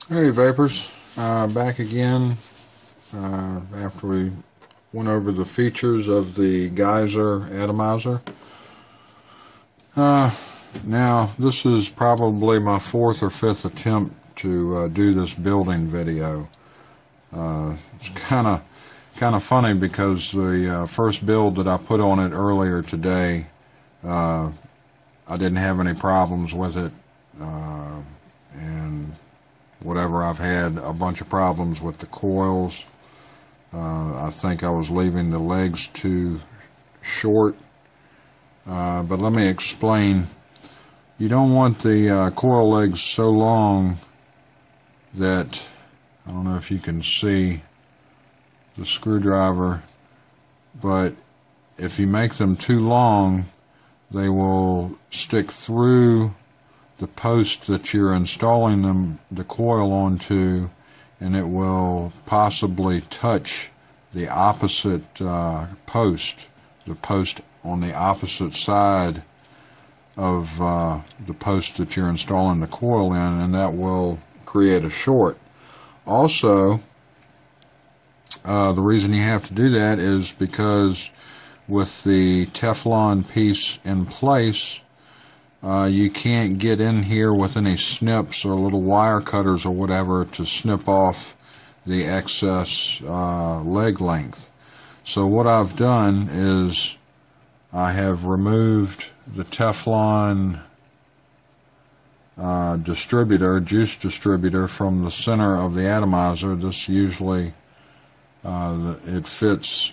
Hey Vapors, back again after we went over the features of the Geyser Atomizer. Now this is probably my fourth or fifth attempt to do this building video. It's kind of funny because the first build that I put on it earlier today, I didn't have any problems with it, and whatever, I've had a bunch of problems with the coils. I think I was leaving the legs too short, but let me explain. You don't want the coil legs so long that, I don't know if you can see the screwdriver, but if you make them too long, they will stick through the post that you're installing the coil onto, and it will possibly touch the opposite post, the post on the opposite side of the post that you're installing the coil in, and that will create a short. Also, the reason you have to do that is because with the Teflon piece in place, you can't get in here with any snips or little wire cutters or whatever to snip off the excess leg length. So what I've done is I have removed the Teflon juice distributor from the center of the atomizer. This usually it fits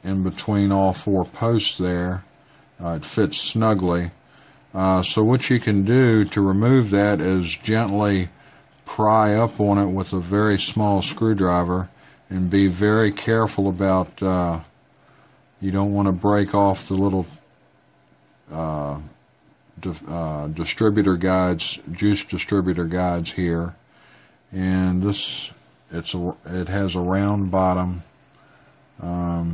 in between all four posts there. It fits snugly. So what you can do to remove that is gently pry up on it with a very small screwdriver, and be very careful about, you don't want to break off the little distributor guides, juice distributor guides here. And this, it has a round bottom. I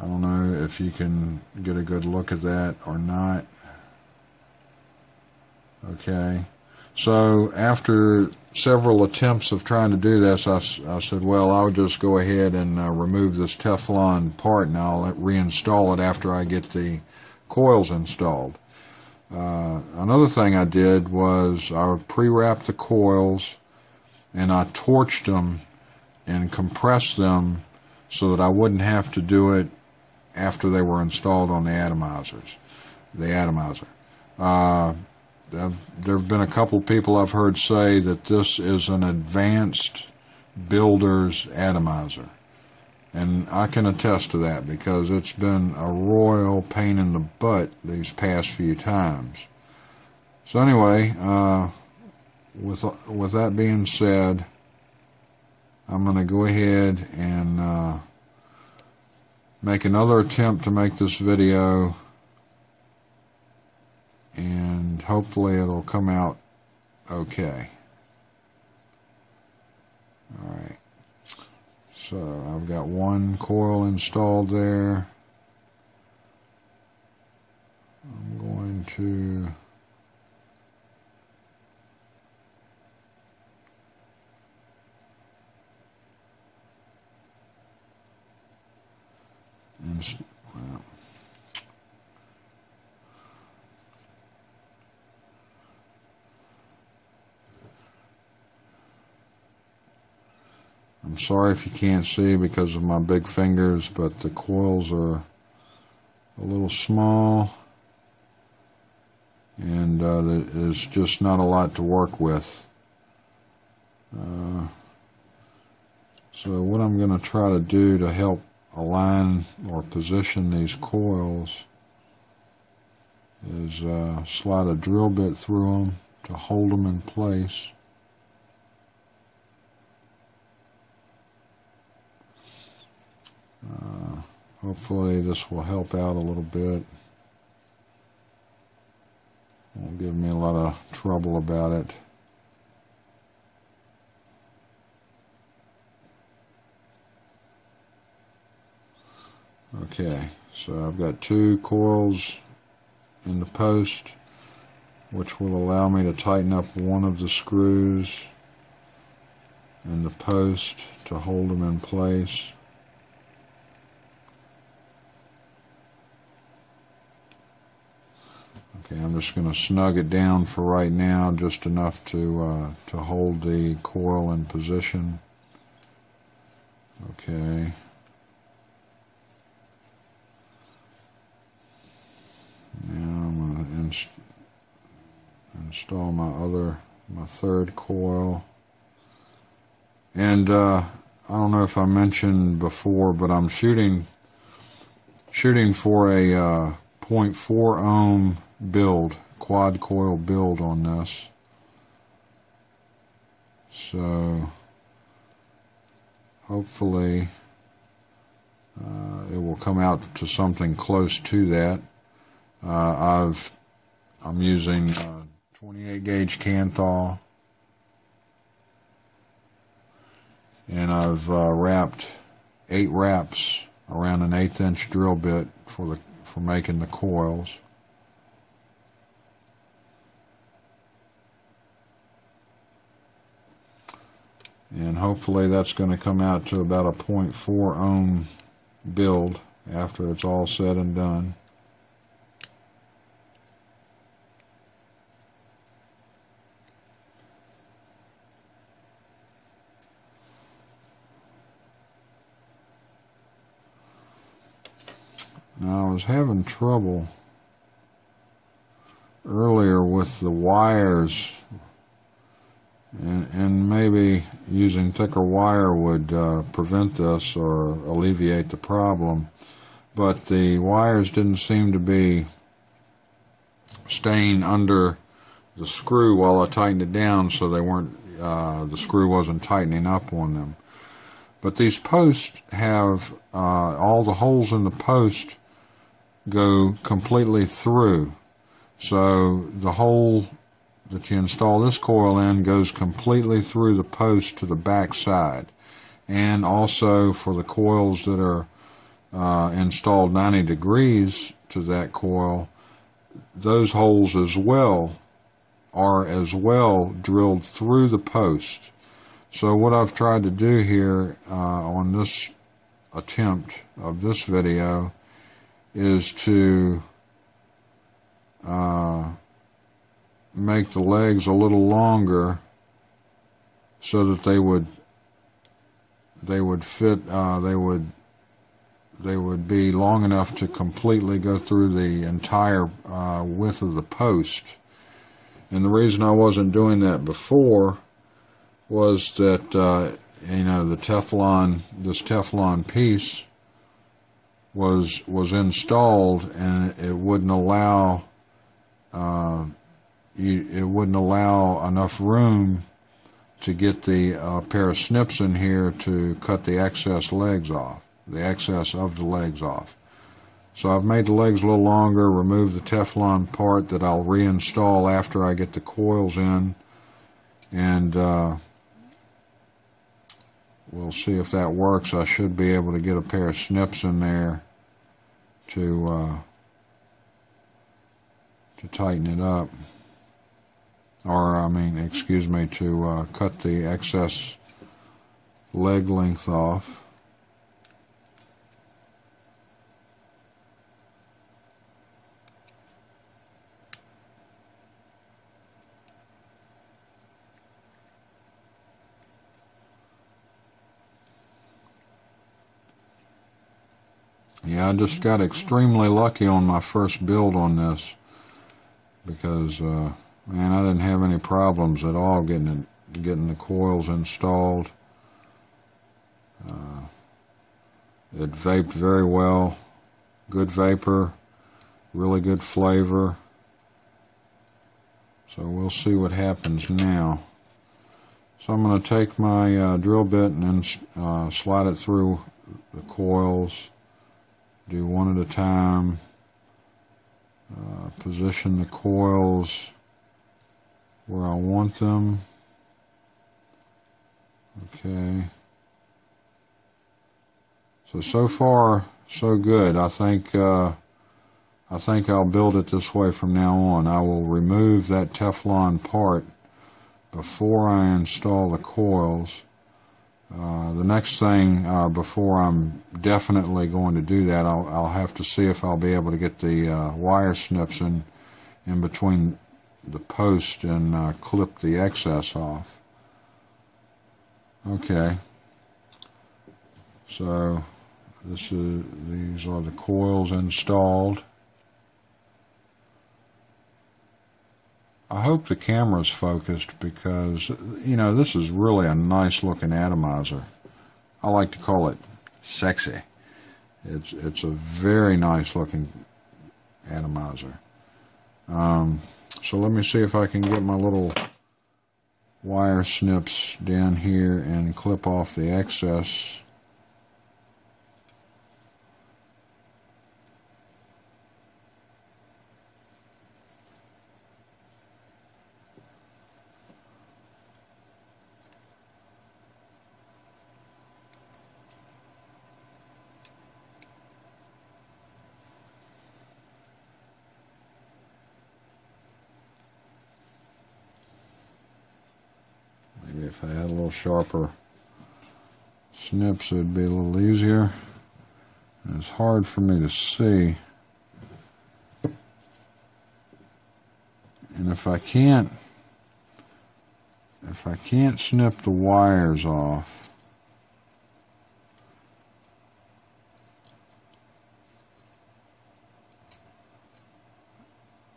don't know if you can get a good look at that or not. Okay, so after several attempts of trying to do this, I said, well, I'll just go ahead and remove this Teflon part, and I'll reinstall it after I get the coils installed. Another thing I did was I pre-wrapped the coils, and I torched them and compressed them so that I wouldn't have to do it after they were installed on the atomizer. There have been a couple people I've heard say that this is an advanced builder's atomizer, and I can attest to that because it's been a royal pain in the butt these past few times. So anyway, with that being said, I'm going to go ahead and make another attempt to make this video, and hopefully it'll come out okay. Alright, so I've got one coil installed there. I'm going to I'm sorry if you can't see because of my big fingers, but the coils are a little small, and there's just not a lot to work with. So what I'm going to try to do to help align or position these coils is slide a drill bit through them to hold them in place. Hopefully this will help out a little bit. Won't give me a lot of trouble about it. Okay, so I've got two coils in the post, which will allow me to tighten up one of the screws in the post to hold them in place. Okay, I'm just going to snug it down for right now, just enough to hold the coil in position. Okay. Now I'm going to install my third coil. And I don't know if I mentioned before, but I'm shooting for a 0.4 ohm build, quad coil build on this. So hopefully it will come out to something close to that. I'm using 28 gauge Canthal, and I've wrapped 8 wraps around an 1/8 inch drill bit for making the coils. And hopefully that's going to come out to about a 0.4 ohm build after it's all said and done. Now, I was having trouble earlier with the wires, and maybe using thicker wire would prevent this or alleviate the problem, but the wires didn't seem to be staying under the screw while I tightened it down, so they weren't, the screw wasn't tightening up on them. But these posts have, all the holes in the post go completely through. So the hole that you install this coil in goes completely through the post to the back side. And also for the coils that are installed 90 degrees to that coil, those holes as well are drilled through the post. So what I've tried to do here on this attempt of this video is to make the legs a little longer so that they would fit, they would be long enough to completely go through the entire width of the post. And the reason I wasn't doing that before was that you know, the Teflon, this Teflon piece was installed, and it wouldn't allow enough room to get the pair of snips in here to cut the excess legs off, the excess of the legs off. So I've made the legs a little longer, removed the Teflon part that I'll reinstall after I get the coils in, and we'll see if that works. I should be able to get a pair of snips in there to tighten it up, or I mean, excuse me, to cut the excess leg length off. Yeah, I just got extremely lucky on my first build on this, because man, I didn't have any problems at all getting the coils installed. It vaped very well, good vapor, really good flavor. So we'll see what happens now. So I'm going to take my drill bit and then slide it through the coils. Do one at a time. Position the coils where I want them. Okay. So far so good. I think I'll build it this way from now on. I will remove that Teflon part before I install the coils, The next thing, before I'm definitely going to do that, I'll have to see if I'll be able to get the wire snips in between the post and clip the excess off. Okay, so these are the coils installed. I hope the camera's focused because, you know, this is really a nice looking atomizer. I like to call it sexy. It's a very nice looking atomizer. So let me see if I can get my little wire snips down here and clip off the excess. Maybe if I had a little sharper snips, it would be a little easier. And it's hard for me to see. And if I can't snip the wires off,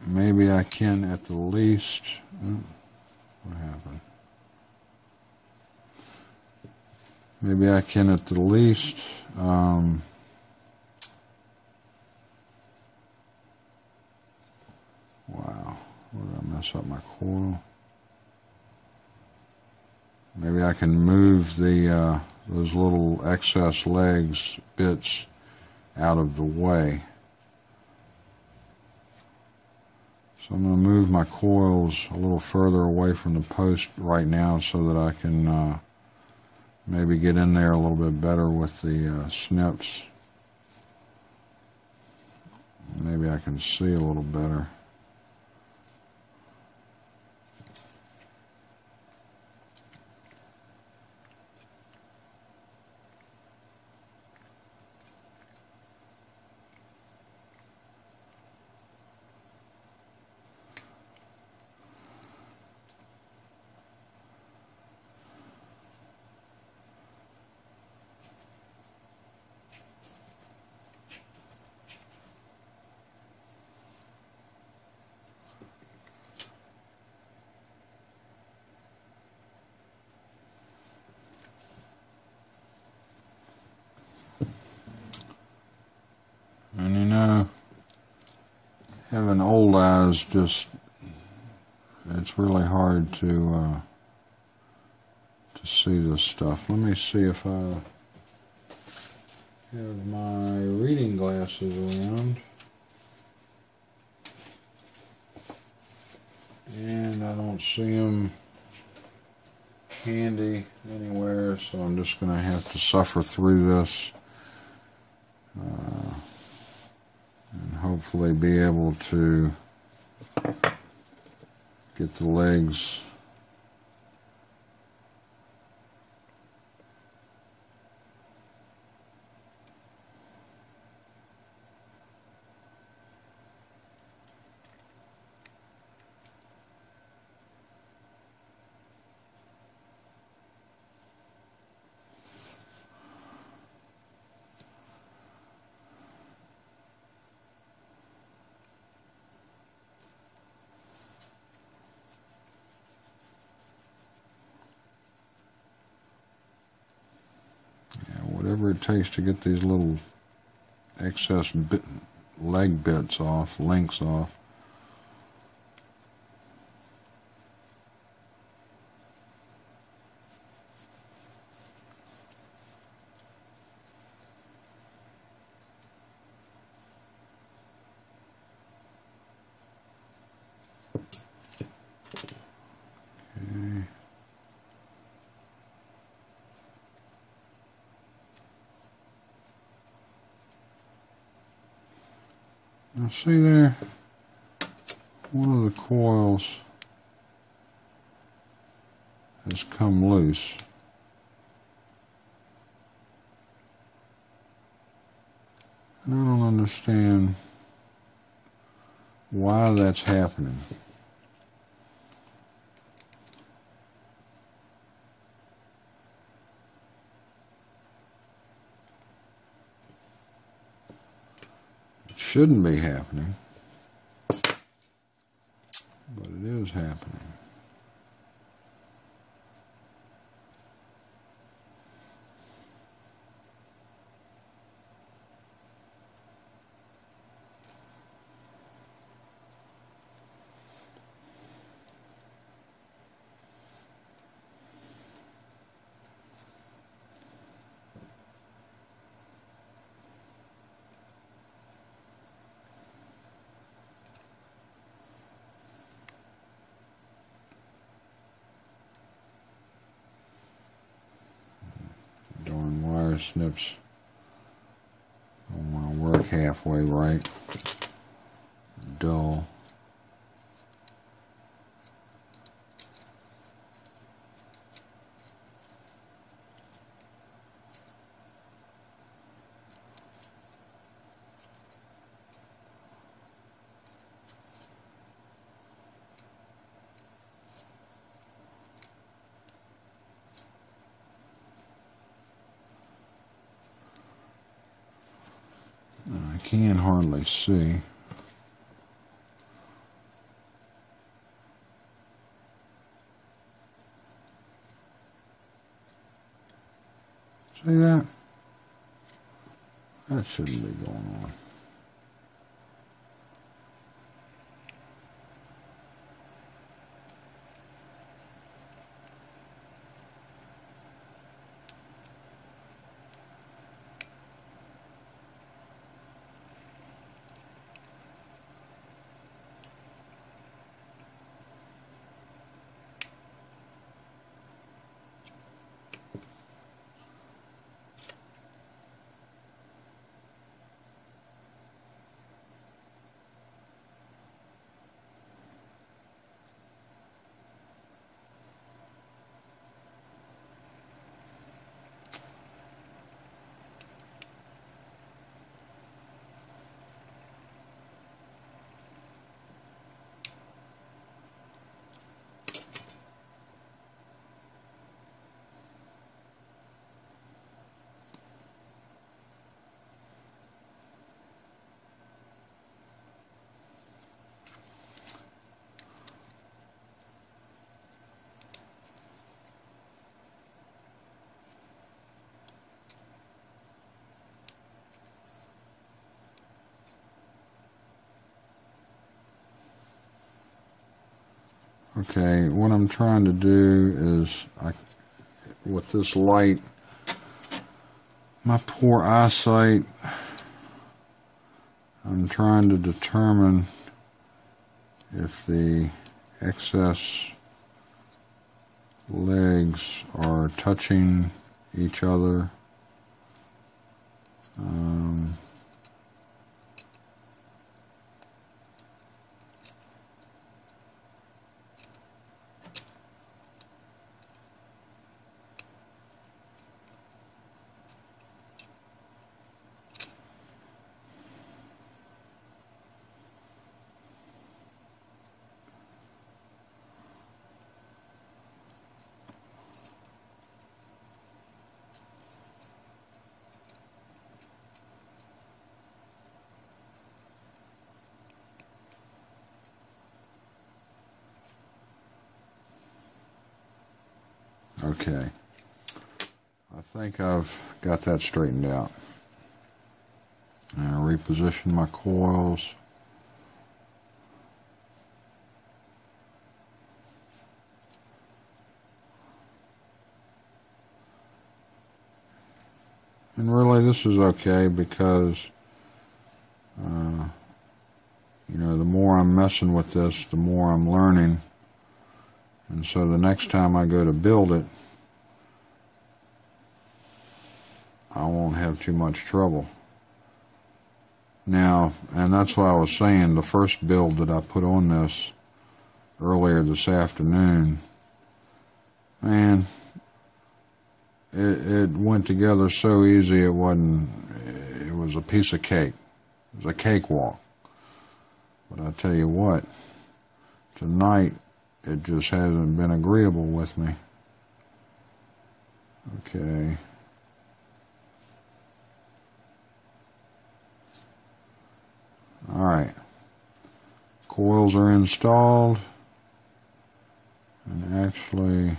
maybe I can at the least. What happened? Maybe I can at the least wow, what did I mess up my coil? Maybe I can move the those little excess legs bits out of the way. So I'm going to move my coils a little further away from the post right now so that I can maybe get in there a little bit better with the snips. Maybe I can see a little better. And you know, having old eyes, just it's really hard to see this stuff. Let me see if I have my reading glasses around. And I don't see them handy anywhere, so I'm just going to have to suffer through this. And hopefully be able to get the legs whatever it takes to get these little excess leg bits off, links off. Okay. Now see there, one of the coils has come loose. And I don't understand why that's happening. It shouldn't be happening, but it is happening. Darn wire snips don't want to work halfway right. Dull. I can hardly see. See that? That shouldn't be going on. Okay, what I'm trying to do is, with this light, my poor eyesight, I'm trying to determine if the excess legs are touching each other. Okay, I think I've got that straightened out. Now reposition my coils. And really this is okay because, you know, the more I'm messing with this, the more I'm learning. And so the next time I go to build it, I won't have too much trouble. Now, and that's what I was saying, the first build that I put on this earlier this afternoon, man, it went together so easy, it was was a piece of cake. It was a cakewalk. But I tell you what, tonight it just hasn't been agreeable with me. Okay. Alright. Coils are installed. And actually,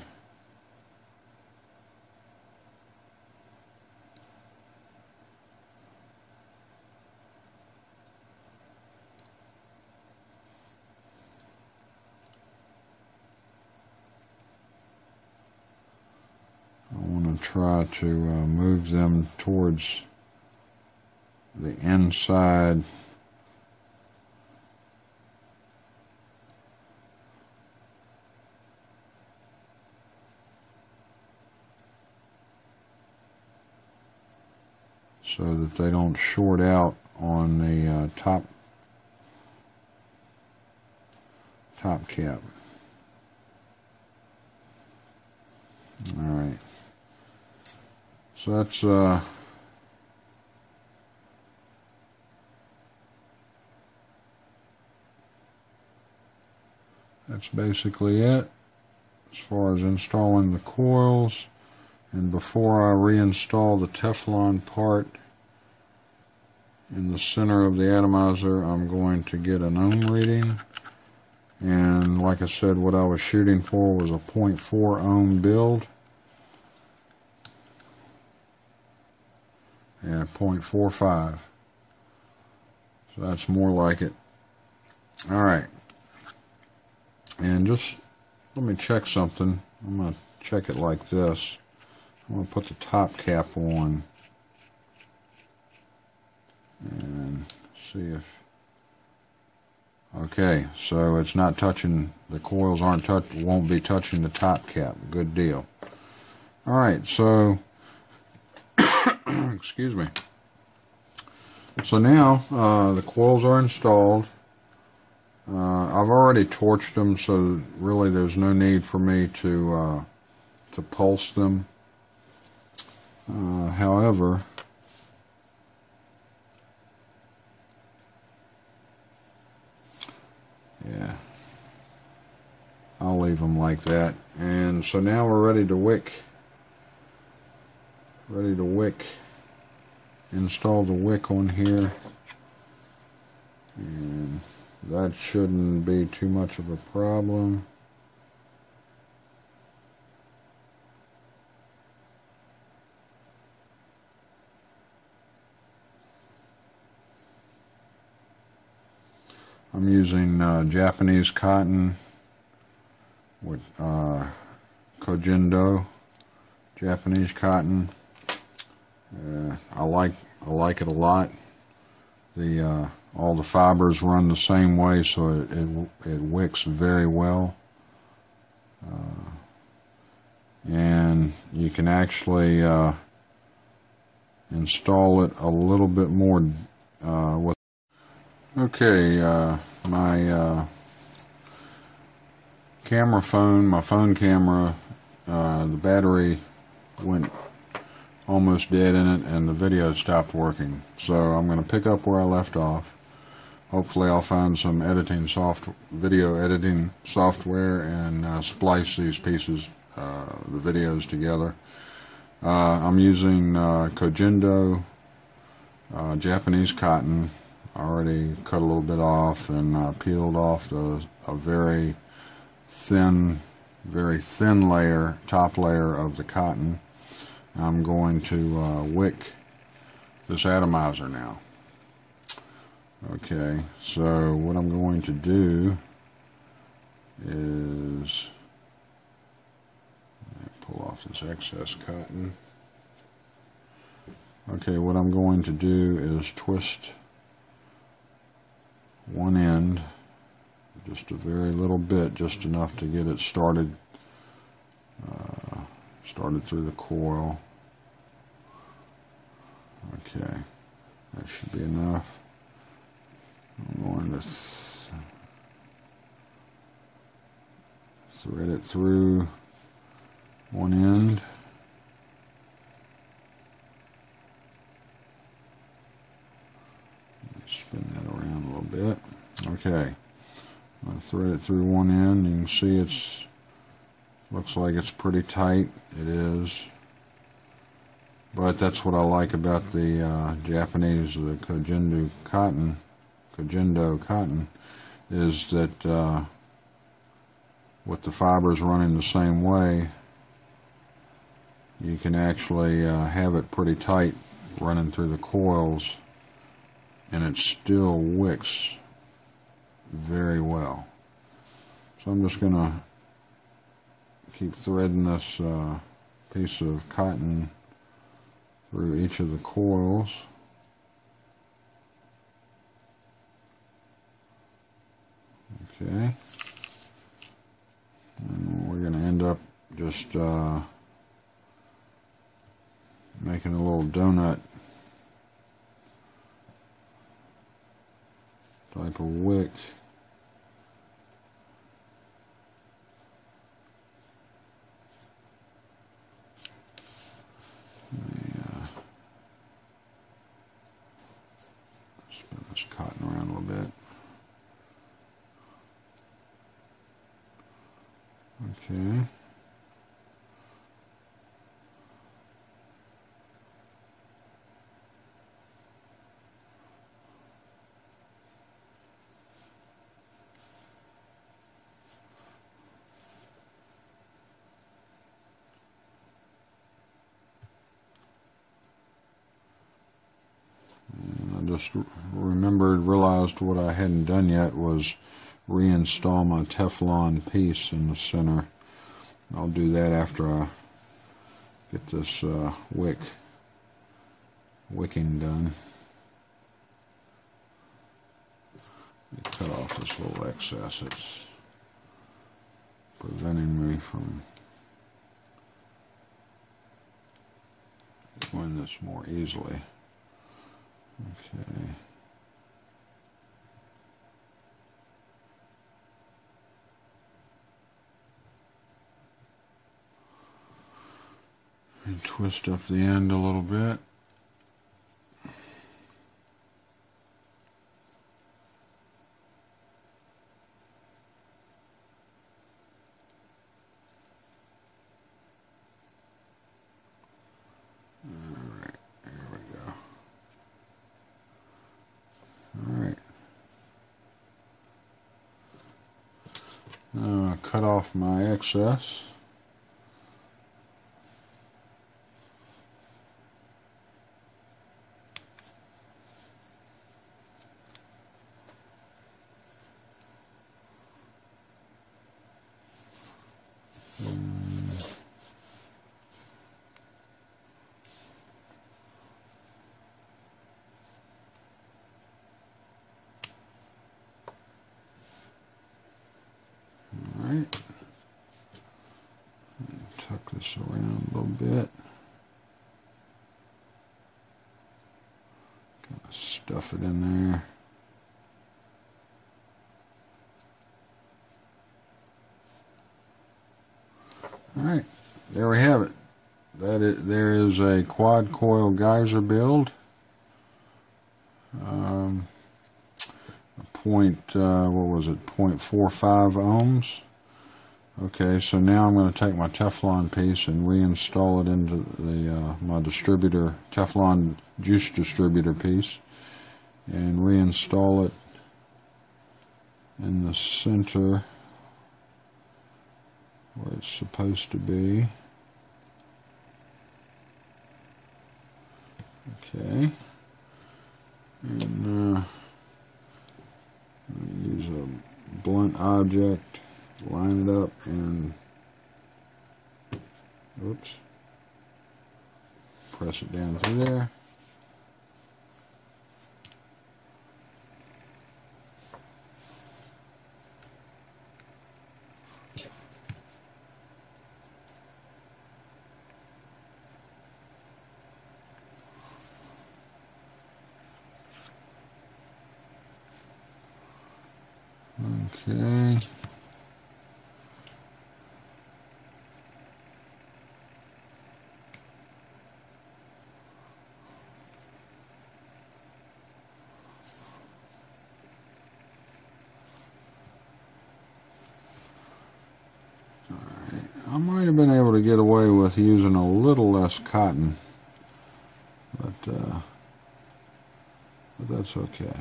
I want to try to move them towards the inside so that they don't short out on the top cap. Alright, so that's basically it as far as installing the coils. And before I reinstall the Teflon part in the center of the atomizer, I'm going to get an ohm reading. And like I said, what I was shooting for was a 0.4 ohm build. Yeah, 0.45. So that's more like it. Alright. And just let me check something. I'm going to check it like this. I'm going to put the top cap on and see if, okay, so it's not touching, the coils won't be touching the top cap. Good deal. Alright, so, excuse me. So now, the coils are installed. I've already torched them, so really there's no need for me to pulse them. However, yeah, I'll leave them like that. And so now we're ready to wick. Install the wick on here, and that shouldn't be too much of a problem. I'm using Japanese cotton with Kojendo Japanese cotton. I like it a lot. All the fibers run the same way, so it wicks very well. And you can actually install it a little bit more with. Okay, my my phone camera, the battery went almost dead in it and the video stopped working. So I'm going to pick up where I left off. Hopefully I'll find some video editing software and splice these pieces, the videos together. I'm using Kojendo Japanese cotton. I already cut a little bit off and peeled off a very thin layer, top layer of the cotton. I'm going to wick this atomizer now. Okay, so what I'm going to do is pull off this excess cotton. Okay, what I'm going to do is twist one end just a very little bit, just enough to get it started through the coil. Okay, that should be enough. I'm going to thread it through one end. Okay, I thread it through one end. You can see looks like it's pretty tight. It is, but that's what I like about the Japanese, the Kojendo cotton, is that with the fibers running the same way, you can actually have it pretty tight running through the coils, and it still wicks very well. So I'm just going to keep threading this piece of cotton through each of the coils. Okay. And we're going to end up just making a little donut type of wick. Spin this cotton around a little bit. Okay. And I just realized what I hadn't done yet was reinstall my Teflon piece in the center. I'll do that after I get this wicking done. Cut off this little excess. It's preventing me from doing this more easily. Okay. And twist up the end a little bit. Alright, there we go. Alright. Now I cut off my excess. Alright. Tuck this around a little bit. Kind of stuff it in there. Alright, there we have it. There is a quad coil geyser build. What was it, 0.45 ohms. Okay, so now I'm going to take my Teflon piece and reinstall it into my distributor, Teflon juice distributor piece, and reinstall it in the center where it's supposed to be. Okay, and use a blunt object, line it up, and press it down through there. Okay. I might have been able to get away with using a little less cotton, but that's okay.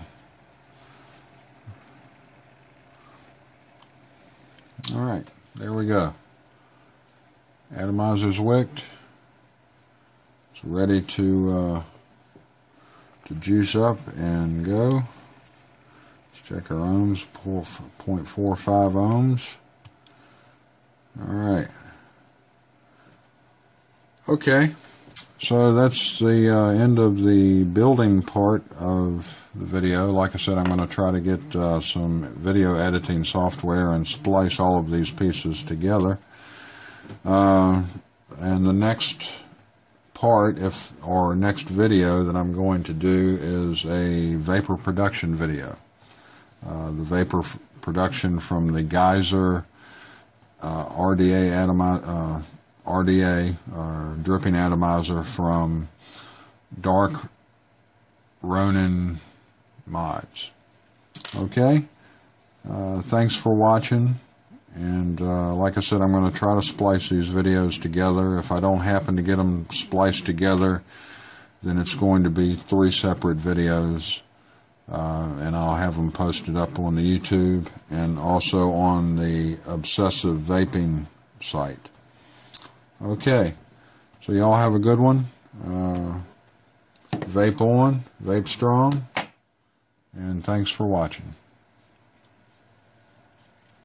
Alright, there we go. Atomizer's wicked. It's ready to juice up and go. Let's check our ohms, 0.45 ohms. Alright. Okay, so that's the end of the building part of the video. Like I said, I'm going to try to get some video editing software and splice all of these pieces together. And the next part, or next video that I'm going to do is a vapor production video. The vapor production from the Geyser RDA dripping atomizer from Dark Ronin Modz. Okay, thanks for watching, and like I said, I'm going to try to splice these videos together. If I don't happen to get them spliced together, then it's going to be 3 separate videos, and I'll have them posted up on the YouTube and also on the Obsessive Vaping site. Okay, so y'all have a good one. Vape on, vape strong, and thanks for watching.